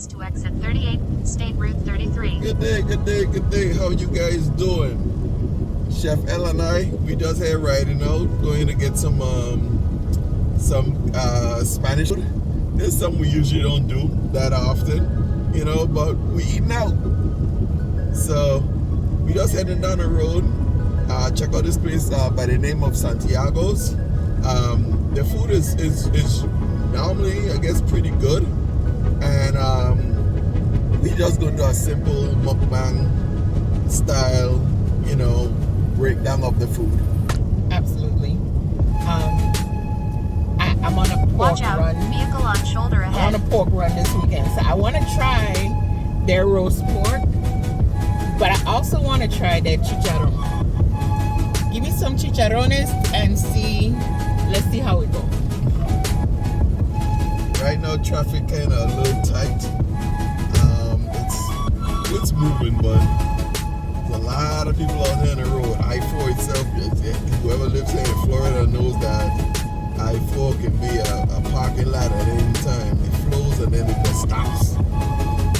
To exit 38, State Route 33. Good day, good day, good day. How you guys doing? Chef Elle and I, we just here riding out, going to get some Spanish food. This is something we usually don't do that often, you know, but we eating out. So we just heading down the road. Check out this place by the name of Santiago's. The food is normally, I guess, pretty good. And we just gonna do a simple mukbang style, you know, breakdown of the food. Absolutely. I'm on a pork Watch out, run. vehicle on shoulder I'm ahead. on a pork run this weekend, so I want to try their roast pork, but I also want to try their chicharron. Give me some chicharrones and let's see how it goes. Right now, traffic kind of a little tight. It's moving, but there's a lot of people out here on the road. I-4 itself, whoever lives here in Florida knows that I-4 can be a parking lot at any time. It flows and then it just stops.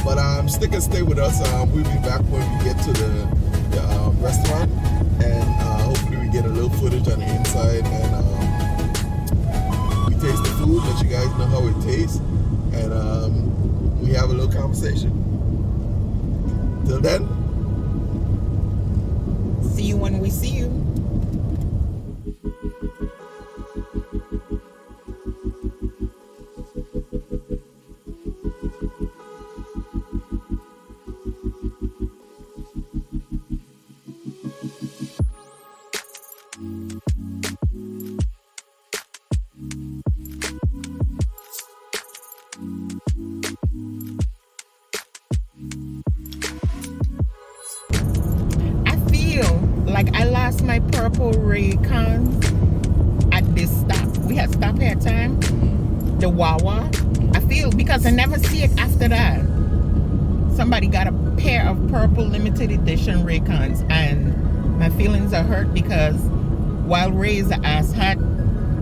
But stick and stay with us. We'll be back when we get to the restaurant, and hopefully we get a little footage on the inside, and we taste the food, let you guys know how it tastes, and we have a little conversation. Till then, See you when we see you. Like I lost my purple Ray-Cons at this stop. We had stop here time, the Wawa. I feel because I never see it after that. Somebody got a pair of purple limited edition Ray-Cons, and my feelings are hurt because while Ray is an ass hat,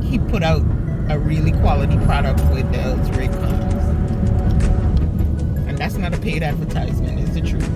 he put out a really quality product with those Ray-Cons. And that's not a paid advertisement, it's the truth.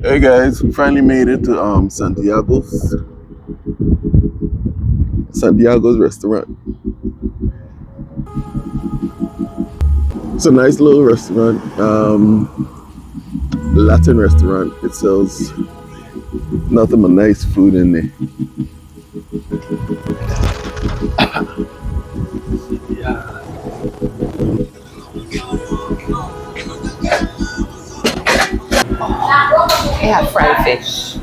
Hey guys, we finally made it to Santiago's restaurant. It's a nice little restaurant, Latin restaurant. It sells nothing but nice food in there. They have fried fish.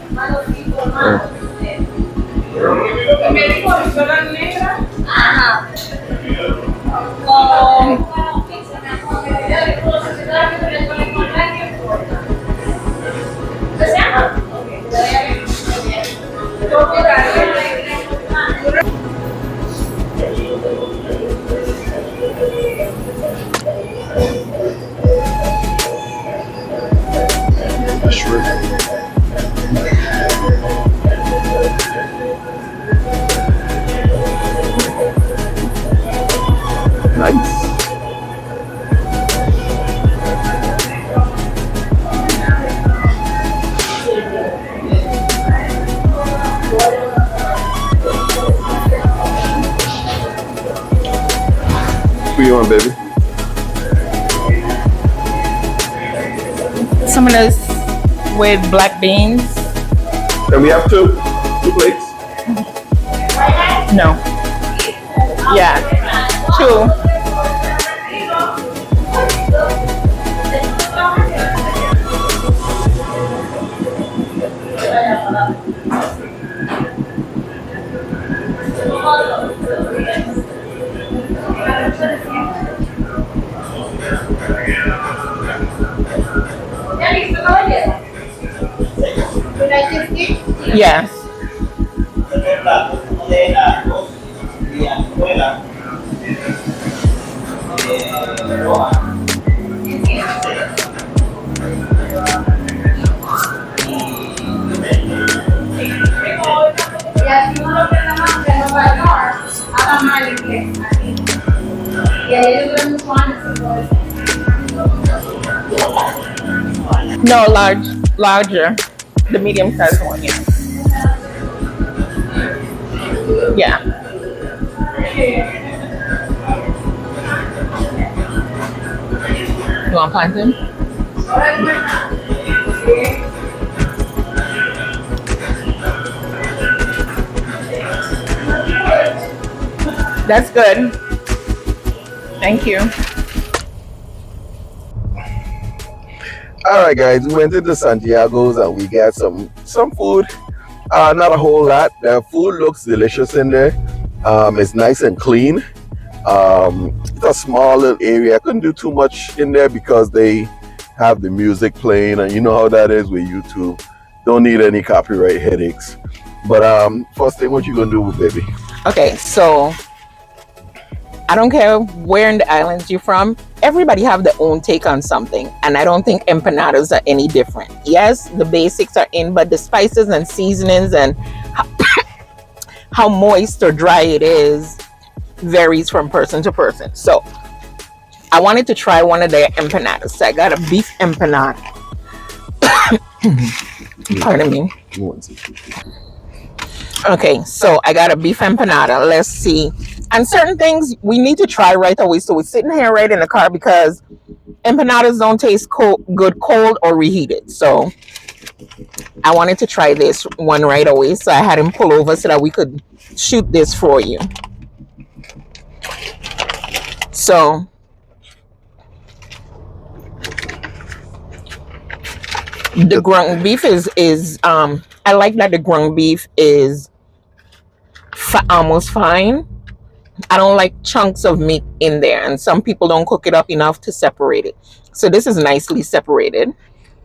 Nice. What you want, baby? Some of this with black beans. Can we have two plates? No. Yeah. Two. Yes. No, larger. The medium size one, yeah. Yeah. You want plantain? That's good. Thank you. All right, guys, we went into Santiago's and we got some food. Not a whole lot. The food looks delicious in there. It's nice and clean. It's a small little area. I couldn't do too much in there because they have the music playing, and you know how that is with YouTube. Don't need any copyright headaches. But first thing, what you gonna do, baby? Okay, so I don't care where in the islands you're from. Everybody have their own take on something, and I don't think empanadas are any different. Yes, the basics are in, but the spices and seasonings and how moist or dry it is varies from person to person. So I wanted to try one of their empanadas. So I got a beef empanada. Pardon me. Okay, so I got a beef empanada. Let's see. And certain things we need to try right away. So we're sitting here right in the car because empanadas don't taste good cold or reheated. So I wanted to try this one right away. So I had him pull over so that we could shoot this for you. So the ground beef is I like that the ground beef is almost fine. I don't like chunks of meat in there, and some people don't cook it up enough to separate it. So this is nicely separated,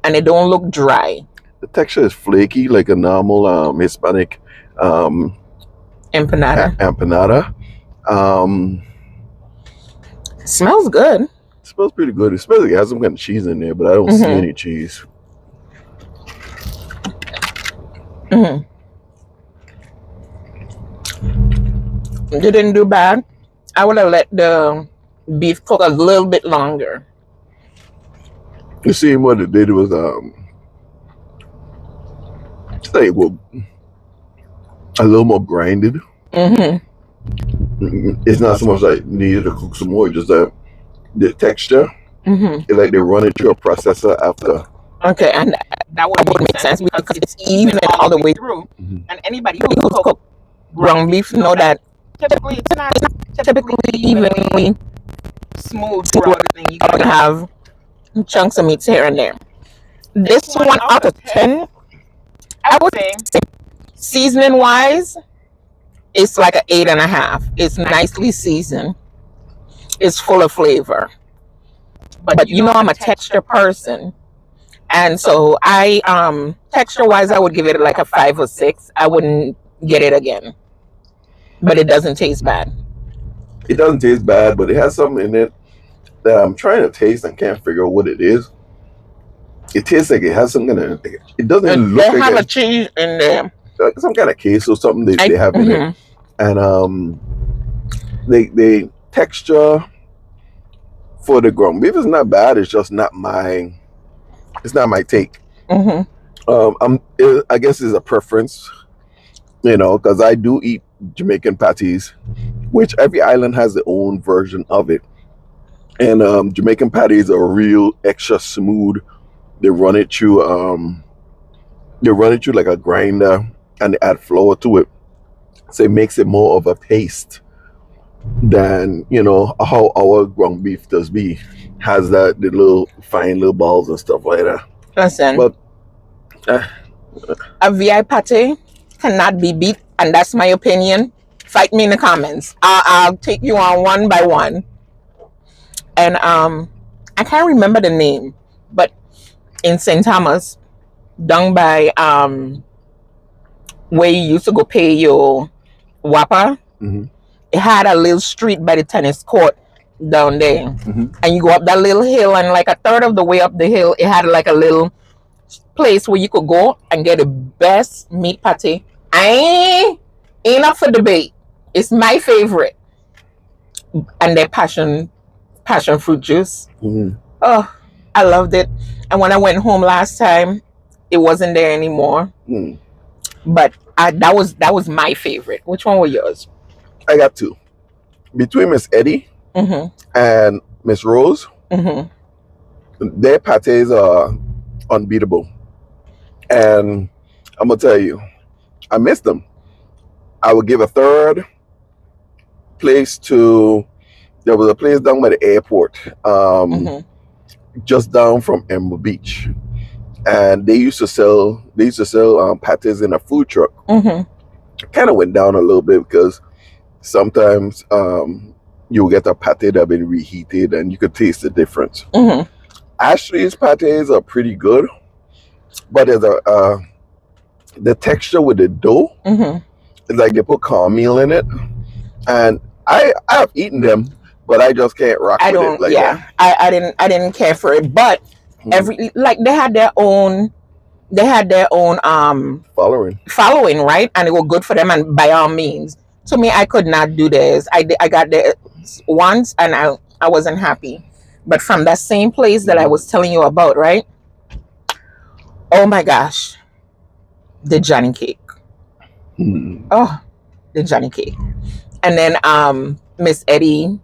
and it don't look dry. The texture is flaky, like a normal Hispanic Empanada. Smells good. It smells pretty good. It smells like it has some kind of cheese in there, but I don't see any cheese. It didn't do bad. I would have let the beef cook a little bit longer. You see what it did was say well a little more grinded. It's not so much like needed to cook some more, just that the texture. It's like they run it through a processor after. Okay, and that would make sense because it's even all the way through. And anybody who cook ground beef know that typically it's not typically evenly smooth throughout the thing. You can have chunks of meat here and there. This 1 out of 10, I would say, seasoning wise, it's like an 8.5. It's nicely seasoned. It's full of flavor. But you know I'm a texture person. And so I texture wise I would give it like a 5 or 6. I wouldn't get it again. But it doesn't taste bad. It doesn't taste bad, but it has something in it that I'm trying to taste and can't figure out what it is. It tastes like it has some kind of. It doesn't look like. They have a cheese in there. Like some kind of queso, something they have in it, and the texture for the ground beef is not bad. It's just not my. It's not my take. I guess it's a preference, you know, because I do eat Jamaican patties, which every island has their own version of it. And Jamaican patties are real extra smooth. They run it through like a grinder, and they add flour to it, so it makes it more of a paste than, you know, how our ground beef does be. Has that the little fine little balls and stuff like that. Listen, but a VI pate cannot be beat, and that's my opinion. Fight me in the comments. I'll take you on one by one. And I can't remember the name, but in St. Thomas, down by where you used to go pay your wapa, it had a little street by the tennis court down there, and you go up that little hill, and like a third of the way up the hill, it had like a little place where you could go and get the best meat pate. I ain't up for debate. It's my favorite. And their passion fruit juice. Oh, I loved it. And when I went home last time, it wasn't there anymore. But that was my favorite. Which one were yours? I got two. Between Miss Eddie and Miss Rose, their pates are unbeatable. And I'm gonna tell you, I missed them. I would give a third place to. There was a place down by the airport, just down from Emerald Beach, and they used to sell pates in a food truck. Kind of went down a little bit because sometimes you'll get a pate that been reheated and you could taste the difference. Ashley's pates are pretty good, but there's the texture with the dough. It's like they put cornmeal in it, and I've eaten them, but I just can't rock I with don't. it like Yeah, that. I didn't care for it. But every like they had their own following, right? And it was good for them. And by all means, to me, I could not do this. I got there once, and I wasn't happy. But from that same place that I was telling you about, right? Oh my gosh, the Johnny cake. Oh, the Johnny cake. And then Miss Eddie.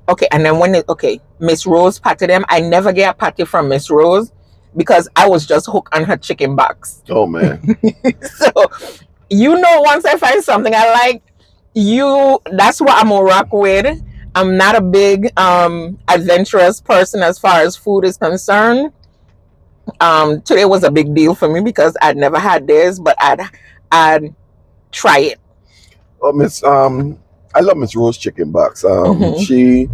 Okay, and then Miss Rose patted them. I never get a patty from Miss Rose because I was just hooked on her chicken box. Oh man. So once I find something I like, that's what I'm gonna rock with. I'm not a big adventurous person as far as food is concerned. Today was a big deal for me because I'd never had this, but I'd try it. Oh, I love Miss Rose chicken box. She,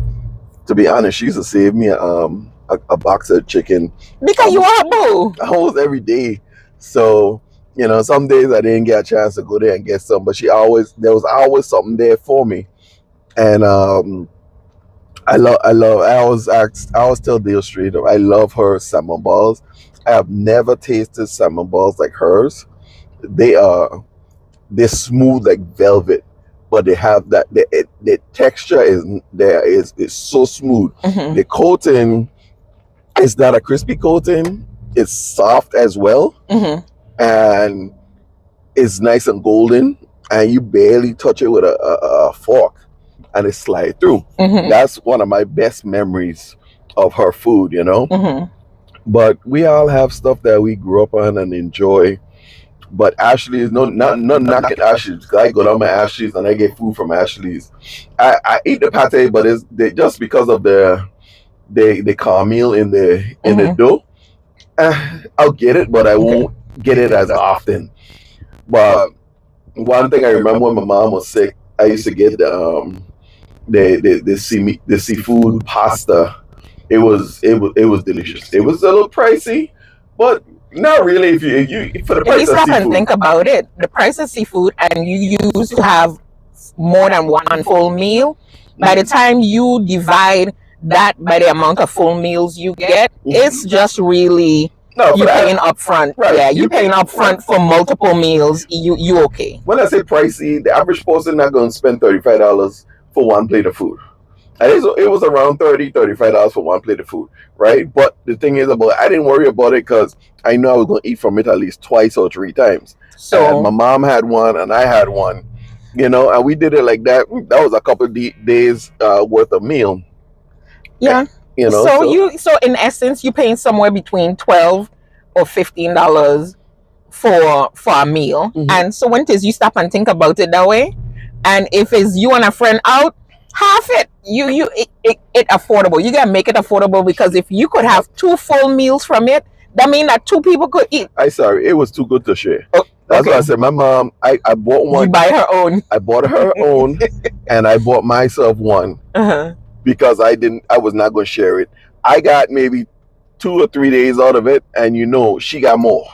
to be honest, she used to save me a box of chicken Because you are a boo. almost every day. So, some days I didn't get a chance to go there and get some, but there was always something there for me. And I always tell Dale Street, I love her salmon balls. I have never tasted salmon balls like hers. They're smooth like velvet, but they have that the texture is so smooth. The coating is not a crispy coating. It's soft as well, and it's nice and golden, and you barely touch it with a fork, and it slides through. That's one of my best memories of her food, But we all have stuff that we grew up on and enjoy. But Ashley's, not knocking Ashley's. I go down my Ashley's and I get food from Ashley's. I eat the pate, but just because of the cornmeal in the dough. I'll get it, but I won't get it as often. But one thing I remember when my mom was sick, I used to get the seafood pasta. It was delicious. It was a little pricey, but not really. If you for the price If you of stop and seafood. think about it, the price of seafood, and you used to have more than one full meal. By the time you divide that by the amount of full meals you get, it's just really you paying upfront. Right. Yeah, you paying upfront for multiple meals. You okay? When I say pricey, the average person not going to spend $35 for one plate of food. And it was around $35 for one plate of food, right? But the thing is I didn't worry about it because I knew I was going to eat from it at least twice or three times. So and my mom had one and I had one, and we did it like that. That was a couple of days worth of meal. Yeah. So in essence, you're paying somewhere between $12 or $15 for a meal. And so when it is you stop and think about it that way, and if it's you and a friend out, half it it affordable. You gotta make it affordable, because if you could have 2 full meals from it, that means that 2 people could eat. It was too good to share. That's why I said my mom, I bought one. You buy her own. I bought her own and I bought myself one because I was not going to share it. I got maybe 2 or 3 days out of it, and she got more.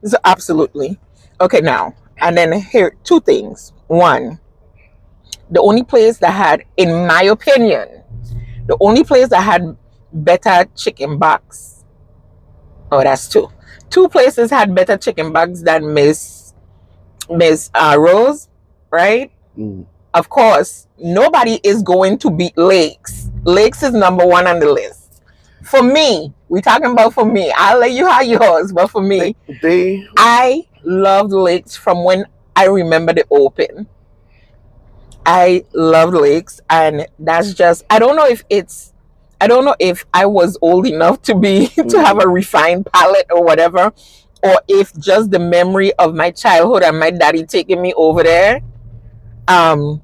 So absolutely. Okay, now, and then here 2 things. One, the only place that had, in my opinion, better chicken box. Oh, that's 2. 2 places had better chicken box than Miss Rose, right? Of course, nobody is going to beat Lakes. Lakes is number 1 on the list. For me, we're talking about for me. I'll let you have yours, but for me, I loved Lakes from when I remember the open. I love Lakes, and that's just, I don't know if I was old enough to be to have a refined palate or whatever, or if just the memory of my childhood and my daddy taking me over there. But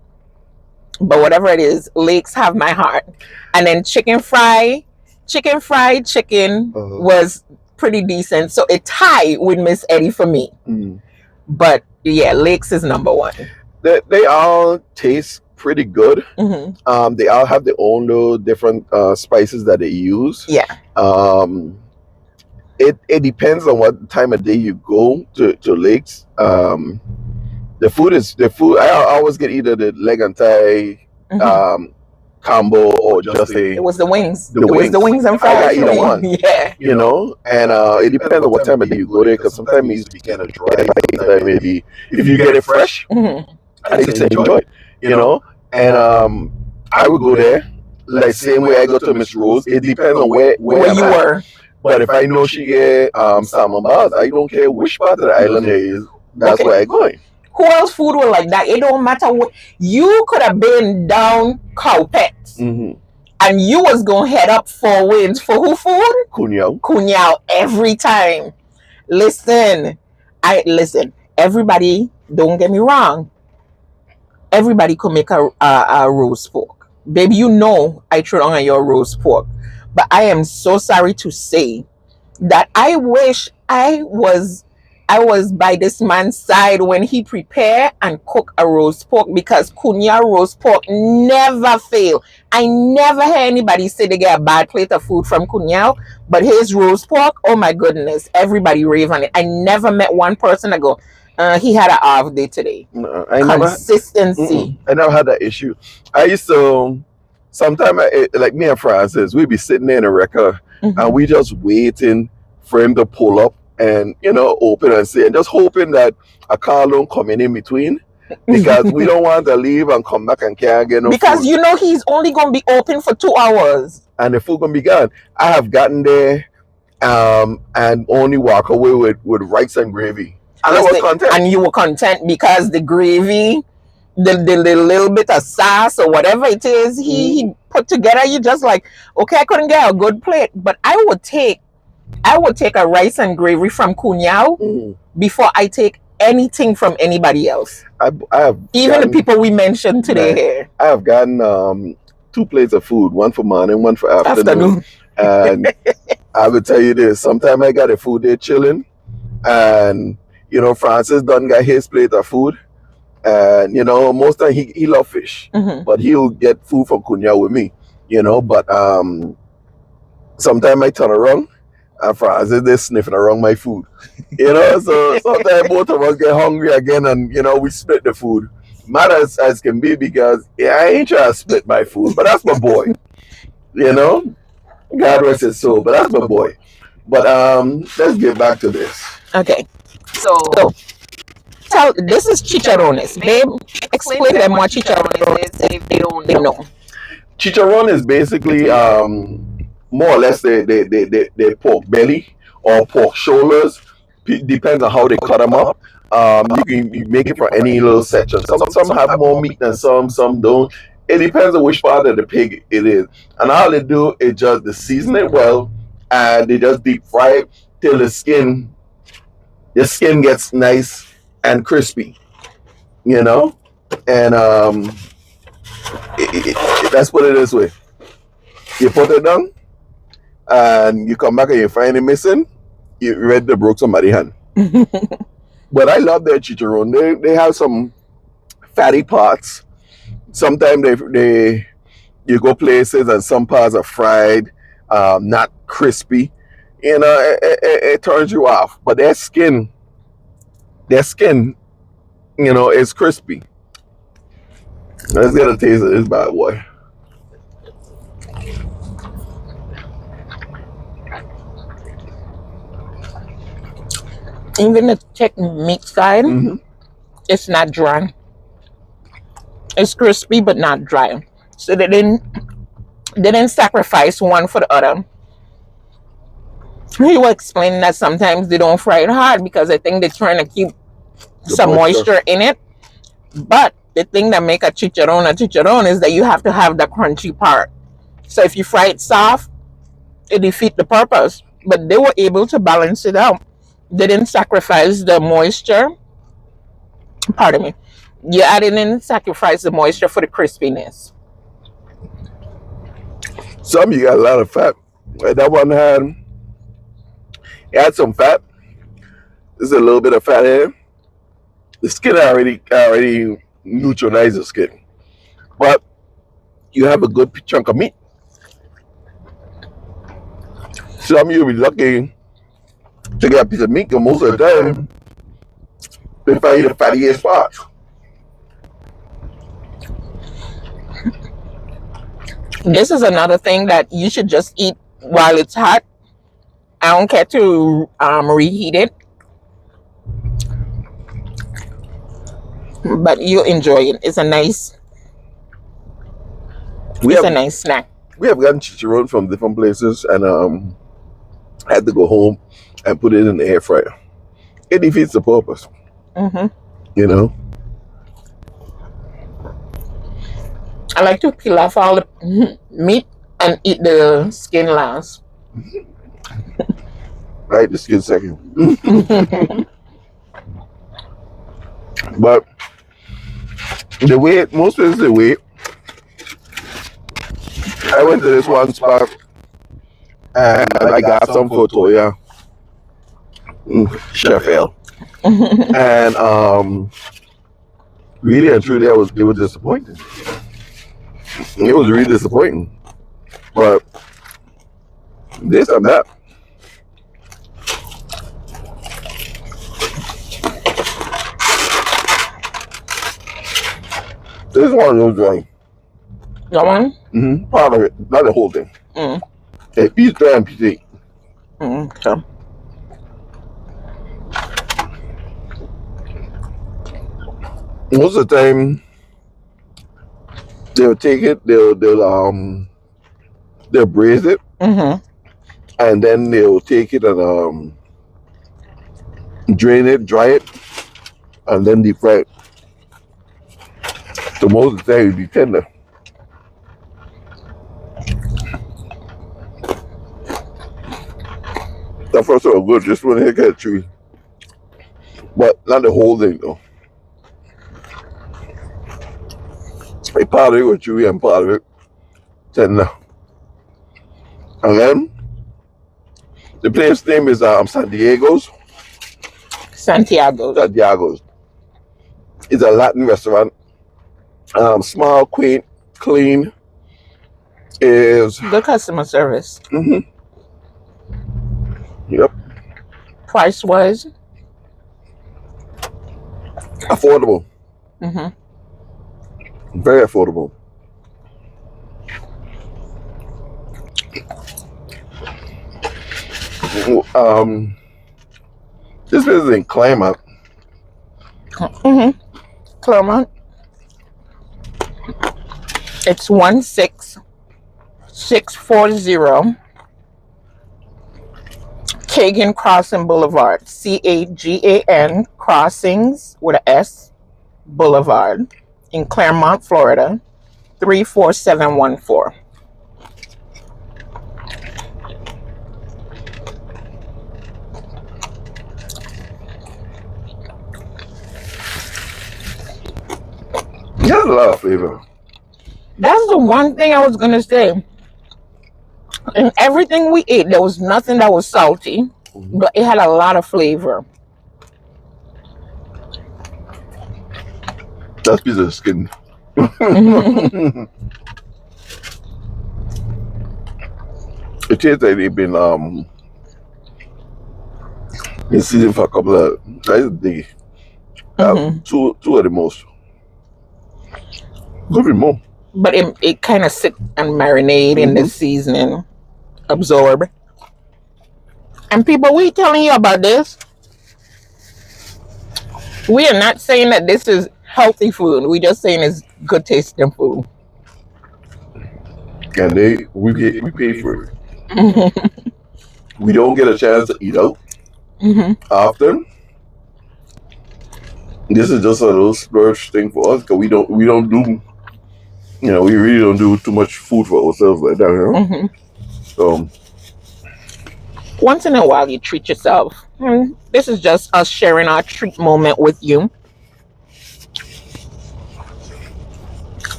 whatever it is, Lakes have my heart. And then chicken fried chicken was pretty decent, so it tied with Miss Eddie for me. But yeah, Lakes is number 1. They all taste pretty good. They all have their own little different spices that they use. Yeah. It depends on what time of day you go to lakes. The food. I always get either the leg and thigh combo or just It was the wings. the It was wings. the wings and I fries. got either for me. one. Yeah. You know, and it depends on what time of day you go there, because sometimes it used to be kind of dry. Sometimes maybe if you get it fresh, I used to enjoy it. You know, and I would go there like same way I go to Miss Rose. It depends on where Where I'm you at. were. But if I know she get salmon bars, I don't care which part of the island it is. That's Okay. where I going. Who else food was like that? It don't matter what. You could have been down Cowpets. And you was going to head up 4 Winds for who food? Kunyao every time. Listen. Everybody, don't get me wrong. Everybody could make a roast pork. Baby, you know I throw on your roast pork. But I am so sorry to say that I wish I was by this man's side when he prepare and cook a roast pork, because Kunya roast pork never fail. I never hear anybody say they get a bad plate of food from Kunya, but his roast pork, oh my goodness, everybody rave on it. I never met one person that go, he had an off day today. No, Consistency. I never had that issue. I used to sometimes, like me and Francis, we'd be sitting there in a record and we just waiting for him to pull up and, you know, open and say, and just hoping that a car don't come in between, because we don't want to leave and come back and can't get no because food. you know he's only going to be open for 2 hours. And the food gonna be gone. I have gotten there and only walk away with rice and gravy. And I was content. And you were content because the gravy, the little bit of sauce or whatever it is he put together, you just like, okay, I couldn't get a good plate, but I would take a rice and gravy from Kunyao before I take anything from anybody else. I have even the people we mentioned today here. I have gotten 2 plates of food, one for morning, one for afternoon. And I will tell you this, sometimes I got the food there chilling, and you know, Francis done got his plate of food, and you know, most time he love fish, but he'll get food from Kunya with me, you know. But sometimes I turn around and Francis they sniffing around my food, you know. So sometimes both of us get hungry again, and you know, we split the food. Mad as can be, because I ain't trying to split my food, but that's my boy, you know. God rest his soul, but that's my boy. But let's get back to this. Okay. So this is chicharrones. Babe, explain to them what chicharrones is if they don't know. Chicharron is basically more or less the pork belly or pork shoulders. Depends on how they cut them up. You make it from any little section. Some have more meat than some don't. It depends on which part of the pig it is. And all they do is just they season it well, and they just deep fry it till the skin gets nice and crispy, you know. And that's what it is with. You put it down, and you come back and you find it missing, you ready to broke somebody's hand. But I love their chicharron. They have some fatty parts. Sometimes you go places and some parts are fried, not crispy. You know, it turns you off. But their skin, you know, is crispy. Let's get a taste of this bad boy. Even the thick meat side, it's not dry. It's crispy but not dry. So they didn't sacrifice one for the other. He was explaining that sometimes they don't fry it hard because I think they're trying to keep some moisture in it. But the thing that make a chicharron is that you have to have the crunchy part. So if you fry it soft, it defeats the purpose. But they were able to balance it out. They didn't sacrifice the moisture. Pardon me. Yeah, I didn't sacrifice the moisture for the crispiness. Some you got a lot of fat. That one had some fat. There's a little bit of fat here. The skin already neutralized the skin. but you have a good chunk of meat. Some of you will be lucky to get a piece of meat, and most of the time, they find the fattiest parts. This is another thing that you should just eat while it's hot. I don't care to reheat it, but you enjoy it. It's a nice snack. We have gotten chicharron from different places, and I had to go home and put it in the air fryer. It defeats the purpose, you know. I like to peel off all the meat and eat the skin last. Right, the skin second. But the weight, most places the weight. I went to this one spot and I got some for Toya, Chef Elle, and really and truly, it was disappointing. It was really disappointing, but this and that. This is one of those drawings. That one? Part of it, not the whole thing. A piece there and piece eight. Okay. Most of the time, they'll take it, they'll braise it, and then they'll take it and drain it, dry it, and then deep fry it. So most of the time, it'll be tender. The first one was good, just when it got chewy, but not the whole thing though. A part of it was chewy and part of it tender. And then the place name is Santiago's. Santiago's. It's a Latin restaurant. Small, quaint, clean. Is good customer service. Yep. Price wise, affordable. Very affordable. This is in Claremont. Claremont. It's 16640 Kagan Crossing Boulevard. Cagan Crossings with an S Boulevard in Claremont, Florida, 34714. It has a lot of flavor. That's the one thing I was gonna say. In everything we ate, there was nothing that was salty, but it had a lot of flavor. That's a piece of skin. It tastes like they've been in season for a couple of days. Two at the most. Could be more. But it kind of sit and marinate in the seasoning, absorb. And people, we telling you about this. We are not saying that this is healthy food. We just saying it's good tasting food. And we pay for it. We don't get a chance to eat out often. This is just a little splurge thing for us because we don't do, we really don't do too much food for ourselves like that, So once in a while you treat yourself. And this is just us sharing our treat moment with you.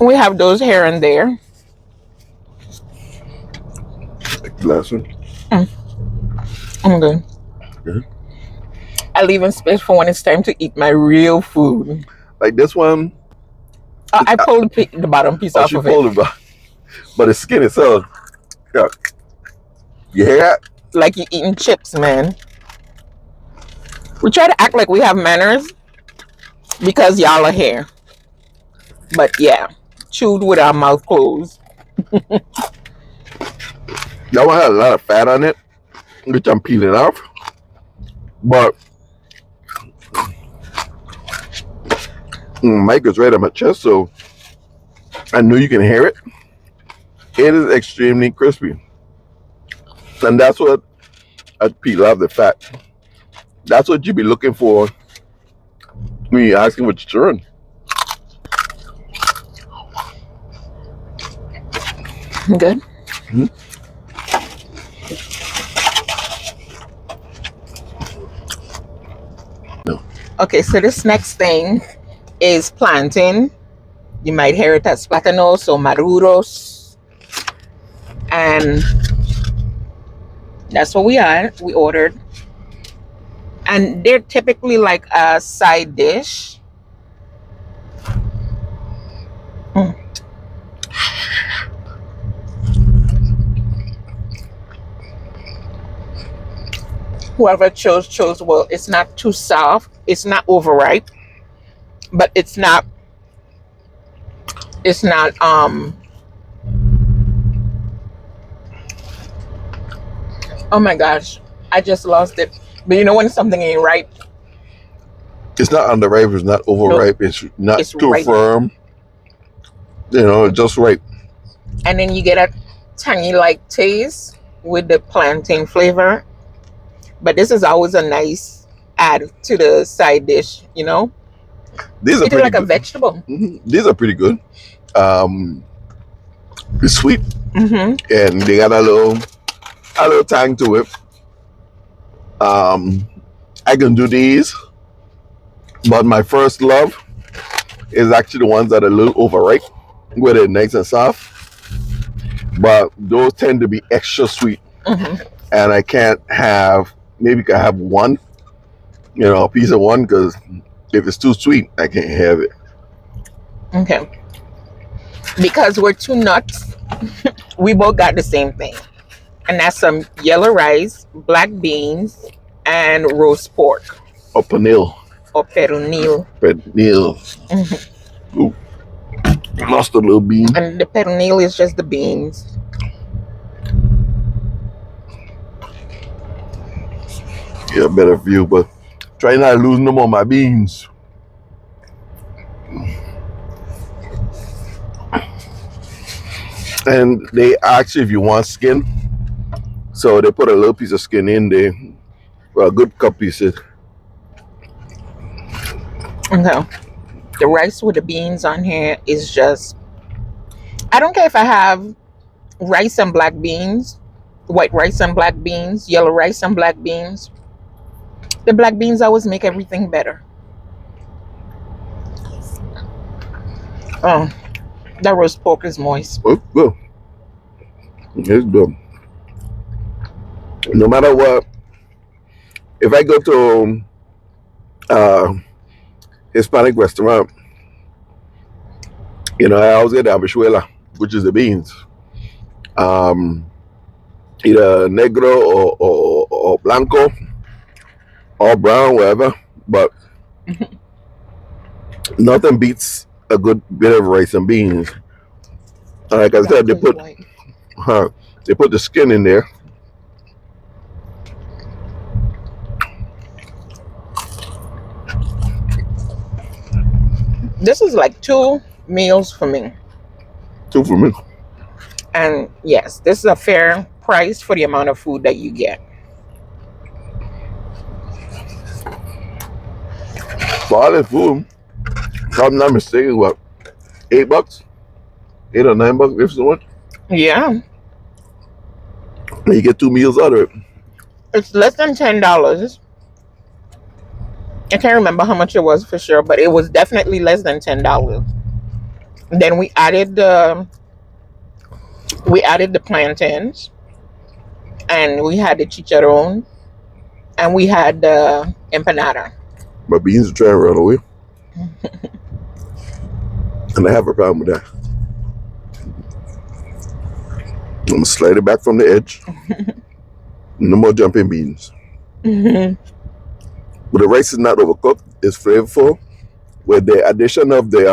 We have those here and there. Last one. I'm good. I leave in space for when it's time to eat my real food. Like this one, I pulled the bottom piece Oh, off she of pulled it. it back. But the skin itself, yeah. You hear that? Like you eating chips, man. We try to act like we have manners because y'all are here. But yeah, chewed with our mouth closed. That one had a lot of fat on it, which I'm peeling off. But mic is right on my chest, so I know you can hear it. It is extremely crispy. And that's what I peel off the fat. That's what you be looking for when you're asking what you're doing. Good. No. Okay, so this next thing is plantain. You might hear it as platanos or maduros. And that's what we ordered. And they're typically like a side dish. Mm. Whoever chose well. It's not too soft. It's not overripe, but it's not oh my gosh, I just lost it. But you know when something ain't ripe? It's not underripe, it's not overripe, it's not It's too ripe. firm. You know, just right. And then you get a tangy like taste with the plantain flavor. But this is always a nice add to the side dish, you know? These are It's pretty like a good. vegetable. These are pretty good. It's sweet Mm-hmm. and they got a little tang to it. I can do these, but my first love is actually the ones that are a little overripe, where they're nice and soft. But those tend to be extra sweet, Mm-hmm. and I can't have. Maybe can have one, a piece of one, because if it's too sweet, I can't have it. Okay. Because we're two nuts, we both got the same thing. And that's some yellow rice, black beans, and roast pork. Or pernil. Or pernil. Pernil. Mm-hmm. Ooh, lost a little bean. And the pernil is just the beans. Yeah, better view, but try not to lose no more of my beans. And they ask you if you want skin, so they put a little piece of skin in there, a good cut pieces. Okay. The rice with the beans on here is just, I don't care if I have rice and black beans, white rice and black beans, yellow rice and black beans. The black beans always make everything better. Oh, that roast pork is moist. Oh, well, it's good. No matter what, if I go to Hispanic restaurant, I always get the habichuela, which is the beans. Either negro or blanco or brown, whatever. But nothing beats a good bit of rice and beans. Like I said, they put the skin in there. This is like 2 meals for me. 2 for me. And yes, this is a fair price for the amount of food that you get. For all that food, if I'm not mistaken, what, $8? $8 or $9 if so much? Yeah. And you get 2 meals out of it. It's less than $10. I can't remember how much it was for sure, but it was definitely less than $10. Then we added the plantains, and we had the chicharron, and we had the empanada. My beans are trying to run away. And I have a problem with that. I'm going to slide it back from the edge. No more jumping beans. Mhm. But the rice is not overcooked. It's flavorful. With the addition of the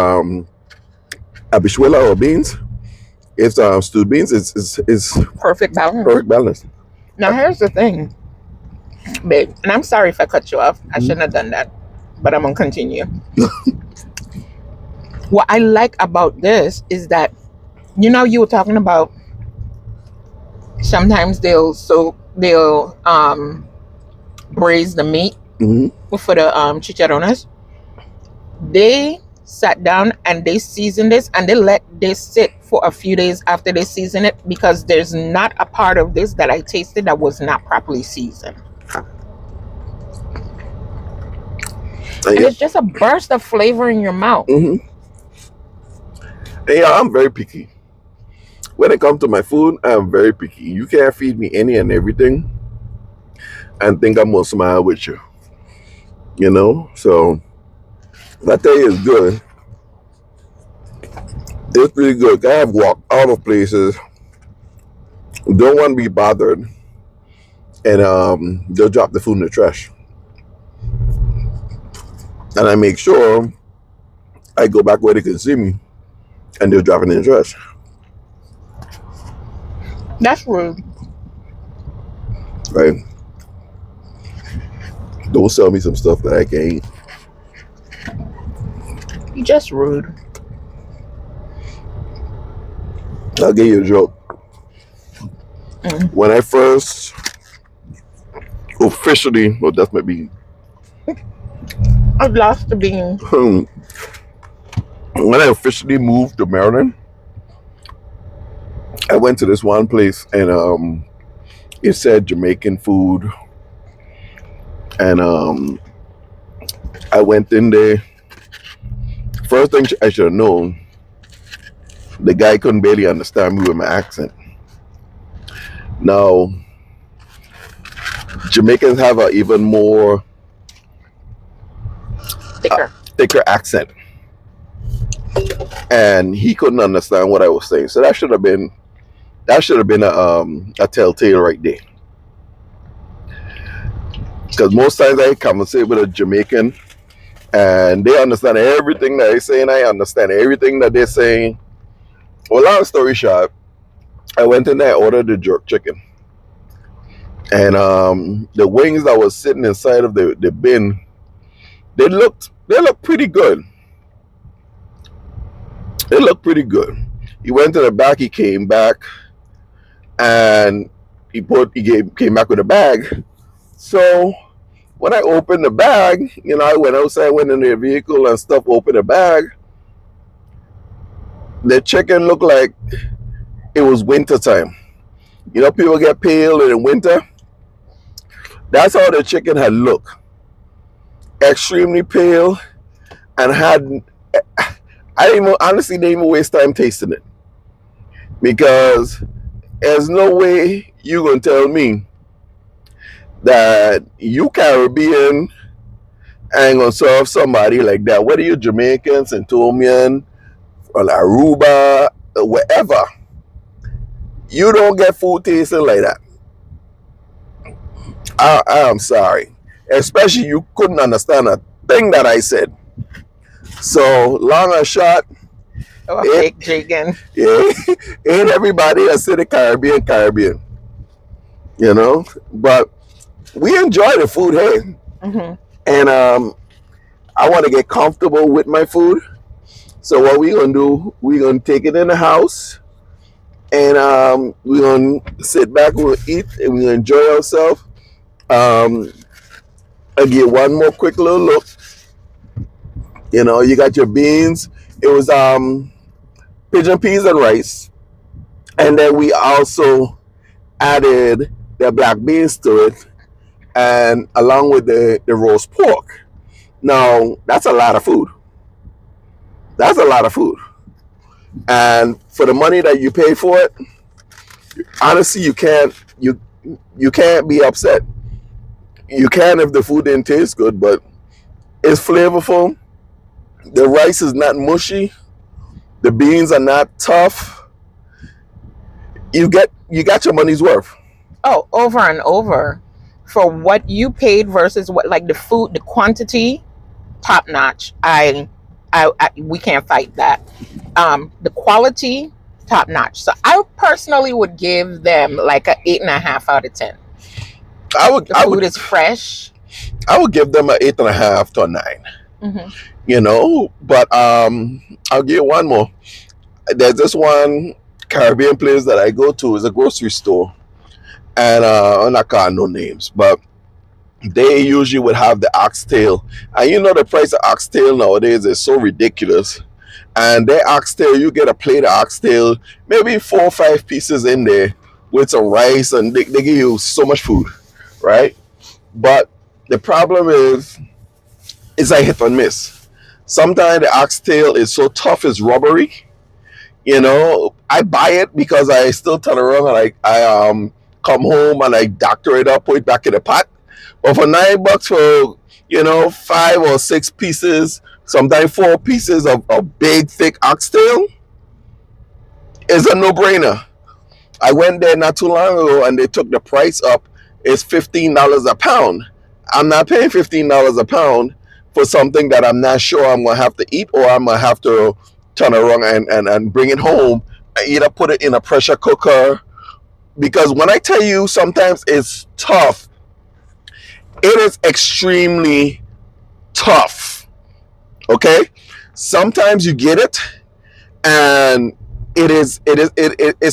habichuela or beans, it's stewed beans. It's Perfect balance. perfect balance. Now here's the thing, babe, and I'm sorry if I cut you off. I shouldn't have done that, but I'm gonna continue. What I like about this is that, you were talking about sometimes they'll braise the meat Hmm. for the chicharrones. They sat down and they seasoned this and they let this sit for a few days after they season it, because there's not a part of this that I tasted that was not properly seasoned. And Yeah. it's just a burst of flavor in your mouth. Hmm. And yeah, I'm very picky. When it comes to my food, I'm very picky. You can't feed me any and everything and think I'm gonna smile with you. So that tell you is good. It's really good. I have walked out of places, don't want to be bothered, and they'll drop the food in the trash. And I make sure I go back where they can see me, and they'll drop it in the trash. That's rude. Right? Don't sell me some stuff that I can't eat. You just rude. I'll give you a joke. Mm. When I first officially, well, that's maybe I've lost the bean. when I officially moved to Maryland, I went to this one place and it said Jamaican food, and I went in there. First thing I should have known, the guy couldn't barely understand me with my accent. Now, Jamaicans have an even more thicker accent, and he couldn't understand what I was saying. So that should have been a telltale right there. Because most times I conversate with a Jamaican, and they understand everything that I say, and I understand everything that they're saying. Well, long story short, I went in there, I ordered the jerk chicken, and the wings that was sitting inside of the bin, they looked pretty good. They looked pretty good. He went to the back, he came back, and came back with a bag. So when I opened the bag, I went outside, went in the vehicle and stuff, opened the bag. The chicken looked like it was winter time. People get pale in the winter. That's how the chicken had looked. Extremely pale, and honestly didn't even waste time tasting it, because there's no way you gonna tell me that you Caribbean ain't gonna serve somebody like that, whether you're Jamaican, Santomian, or Aruba, or wherever. You don't get food tasting like that. I am sorry. Especially you couldn't understand a thing that I said. So long and short, Fake chicken. yeah, ain't everybody that say the Caribbean. But we enjoy the food here. Mm-hmm. And I want to get comfortable with my food. So what we're going to do, we're going to take it in the house, and we're going to sit back, we'll eat, and we're going to enjoy ourselves. I'll give one more quick little look. You got your beans. It was pigeon peas and rice. And then we also added the black beans to it, and along with the roast pork. Now, that's a lot of food. That's a lot of food. And for the money that you pay for it, honestly, you can't be upset. You can if the food didn't taste good, but it's flavorful. The rice is not mushy. The beans are not tough. You got your money's worth. Oh, over and over for what you paid versus what, like the food, the quantity, top notch. I we can't fight that. The quality, top notch. So I personally would give them like a 8.5 out of 10. I would The food is fresh. I would give them an 8.5 to a 9. Hmm. You know, but I'll give you one more. There's this one Caribbean place that I go to. It's a grocery store, and I'm not calling no names, but they usually would have the oxtail, and you know the price of oxtail nowadays is so ridiculous. And their oxtail, you get a plate of oxtail, maybe 4 or 5 pieces in there with some rice, and they give you so much food, right? But the problem is, it's a hit and miss. Sometimes the oxtail is so tough, it's rubbery. You know, I buy it because I still turn around and I come home and I doctor it up, put it back in the pot. But for $9 for 5 or 6 pieces, sometimes 4 pieces of big thick oxtail is a no-brainer. I went there not too long ago and they took the price up. It's $15 a pound. I'm not paying $15 a pound for something that I'm not sure I'm gonna have to eat, or I'm gonna have to turn around and bring it home. I either put it in a pressure cooker, because when I tell you sometimes it's tough, it is extremely tough. Okay? Sometimes you get it and it is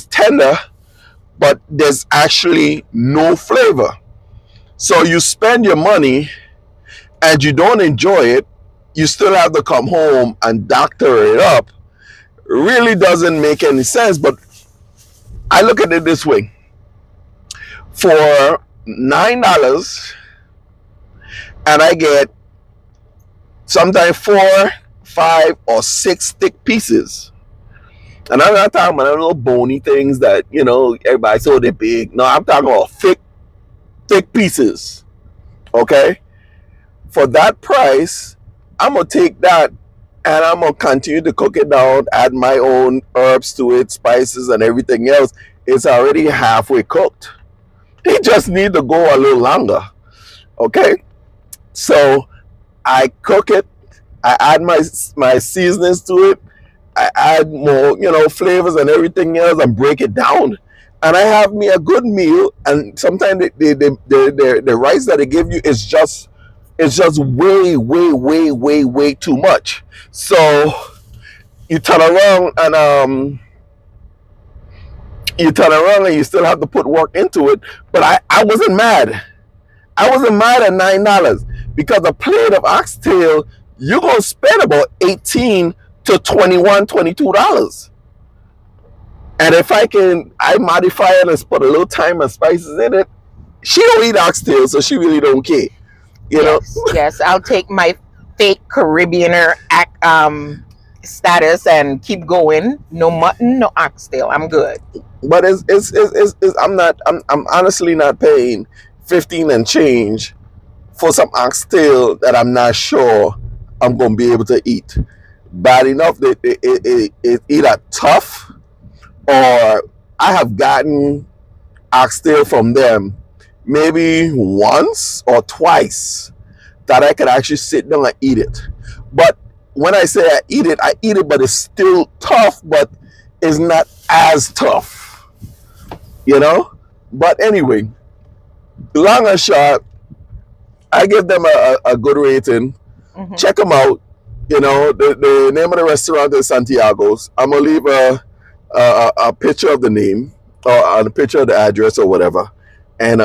tender, but there's actually no flavor. So you spend your money and you don't enjoy it, you still have to come home and doctor it up. Really doesn't make any sense. But I look at it this way: for $9, and I get sometimes 4, 5, or 6 thick pieces. And I'm not talking about little bony things that everybody so they're big. No, I'm talking about thick pieces. Okay, for that price, I'm gonna take that and I'm gonna continue to cook it down, add my own herbs to it, spices and everything else. It's already halfway cooked. It just need to go a little longer. Okay, so I cook it, I add my seasonings to it, I add more flavors and everything else, and break it down, and I have me a good meal. And sometimes the rice that they give you is just way too much. So you turn around and you still have to put work into it. But I wasn't mad. I wasn't mad at $9, because a plate of oxtail, you're gonna spend about $18 to $21, $22. And if I modify it and put a little thyme and spices in it. She don't eat oxtail, so she really don't care. Yes, I'll take my fake Caribbeaner status and keep going. No mutton, no oxtail. I'm good. But I'm honestly not paying 15 and change for some oxtail that I'm not sure I'm gonna be able to eat. Bad enough that it either tough, or I have gotten oxtail from them maybe once or twice that I could actually sit down and eat it. But when I say I eat it, but it's still tough, but it's not as tough, But anyway, long and short, I give them a good rating. Mm-hmm. Check them out. The name of the restaurant is Santiago's. I'm gonna leave a picture of the name, or a picture of the address or whatever. And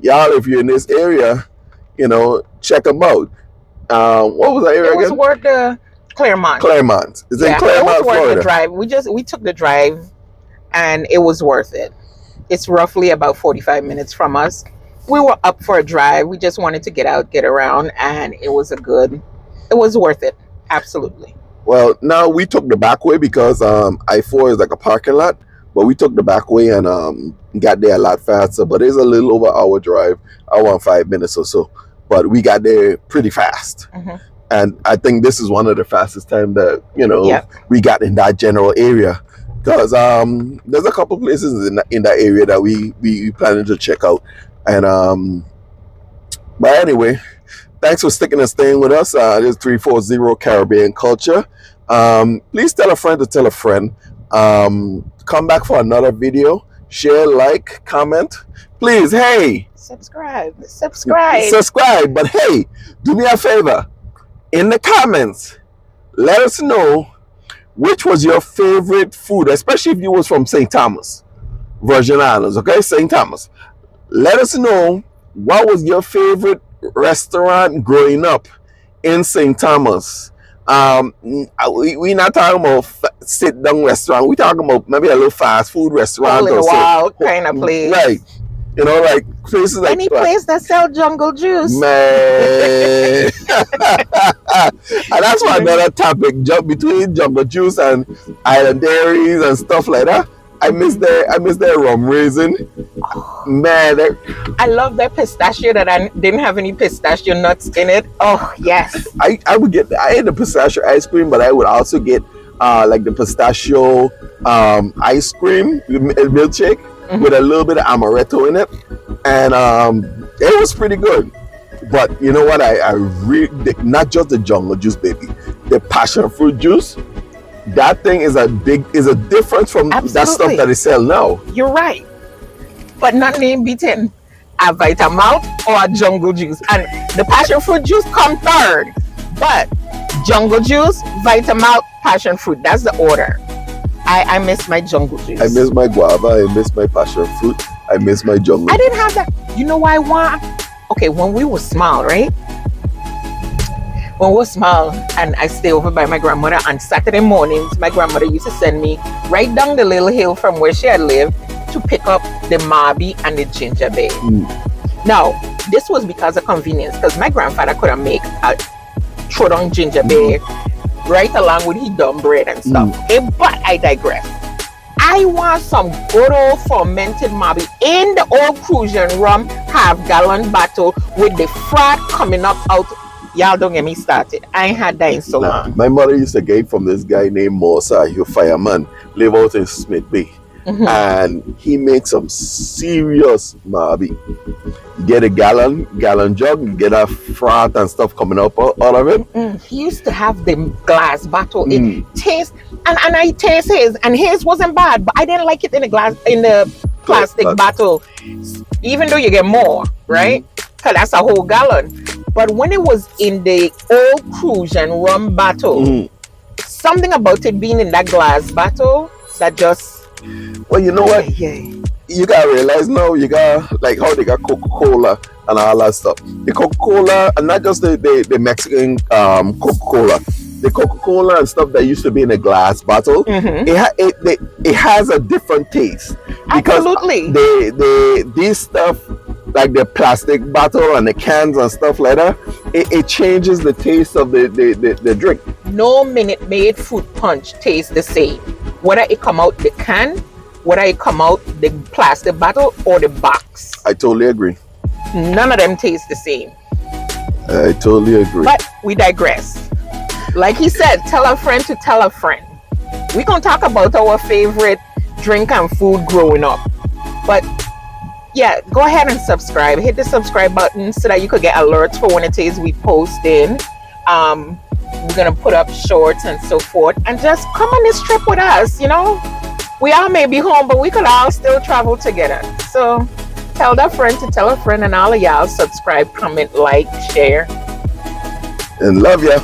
y'all, if you're in this area, check them out. What was that area again? It was worth the Claremont. Claremont. Is it Claremont, it was worth Florida? the drive. We took the drive, and it was worth it. It's roughly about 45 minutes from us. We were up for a drive. We just wanted to get out, get around, and it was worth it. Absolutely. Well, now we took the back way because I-4 is like a parking lot, but we took the back way and got there a lot faster. But it's a little over hour drive, hour and 5 minutes or so. But we got there pretty fast. Mm-hmm. And I think this is one of the fastest time that Yep. we got in that general area, because there's a couple places in that area that we planning to check out. And but anyway, thanks for sticking and staying with us. This is 340 Caribbean Culture. Please tell a friend to tell a friend. Come back for another video. Share, like, comment. Please, hey, Subscribe. but hey, do me a favor. In the comments, let us know which was your favorite food, especially if you was from St. Thomas, Virgin Islands, okay? St. Thomas. Let us know what was your favorite restaurant growing up in St. Thomas. We not talking about sit down restaurant. We talking about maybe a little fast food restaurant All in or a so. while kind of place. Right. Like places like Any place that sell jungle juice. Man. And that's why another topic, between jungle juice and island dairies and stuff like that. I miss their rum raisin. Man, I love their pistachio that I didn't have any pistachio nuts in it. Oh yes. I ate the pistachio ice cream, but I would also get like the pistachio ice cream milkshake with a little bit of amaretto in it, and it was pretty good. But you know what? I really, not just the jungle juice, baby, the passion fruit juice. That thing is a difference from that stuff that they sell now. You're right. But nothing beating a Vitamalt or a jungle juice. And the passion fruit juice come third. But jungle juice, Vitamalt, passion fruit. That's the order. I miss my jungle juice. I miss my guava. I miss my passion fruit. I miss my jungle. I didn't have that. You know why? Okay, when we were small, right? When we were small and I stay over by my grandmother on Saturday mornings, my grandmother used to send me right down the little hill from where she had lived to pick up the marby and the ginger beer. Now, this was because of convenience, because my grandfather couldn't make a throw down ginger beer right along with his dumb bread and stuff. Okay, but I digress. I want some good old fermented marby in the old Crucian rum half-gallon bottle with the frat coming up out. Y'all don't get me started. I ain't had that in so long. My mother used to get from this guy named Mosa, he a fireman, live out in Smith Bay. And he makes some serious marby. You get a gallon jug, you get a frat and stuff coming up out of it. He used to have the glass bottle. It tastes, and I taste his, and his wasn't bad, but I didn't like it in the plastic bottle. Even though you get more, right? Because that's a whole gallon. But when it was in the old Crucian rum bottle, something about it being in that glass bottle that just... Well, you know what? Yeah. You gotta realize now, you got like how they got Coca-Cola and all that stuff. The Coca-Cola, and not just the Mexican Coca-Cola, the Coca-Cola and stuff that used to be in a glass bottle, it has a different taste. Because absolutely. These stuff, like the plastic bottle and the cans and stuff like that, it changes the taste of the drink. No Minute Maid fruit punch tastes the same, whether it come out the can, whether it come out the plastic bottle or the box. I totally agree. None of them taste the same. I totally agree. But we digress. Like he said, tell a friend to tell a friend. We're gonna talk about our favorite drink and food growing up. But yeah, go ahead and subscribe. Hit the subscribe button so that you could get alerts for when it is we post in. We're gonna put up shorts and so forth, and just come on this trip with us. You know, we all may be home, but we could all still travel together. So tell that friend to tell a friend, and all of y'all subscribe, comment, like, share, and love ya.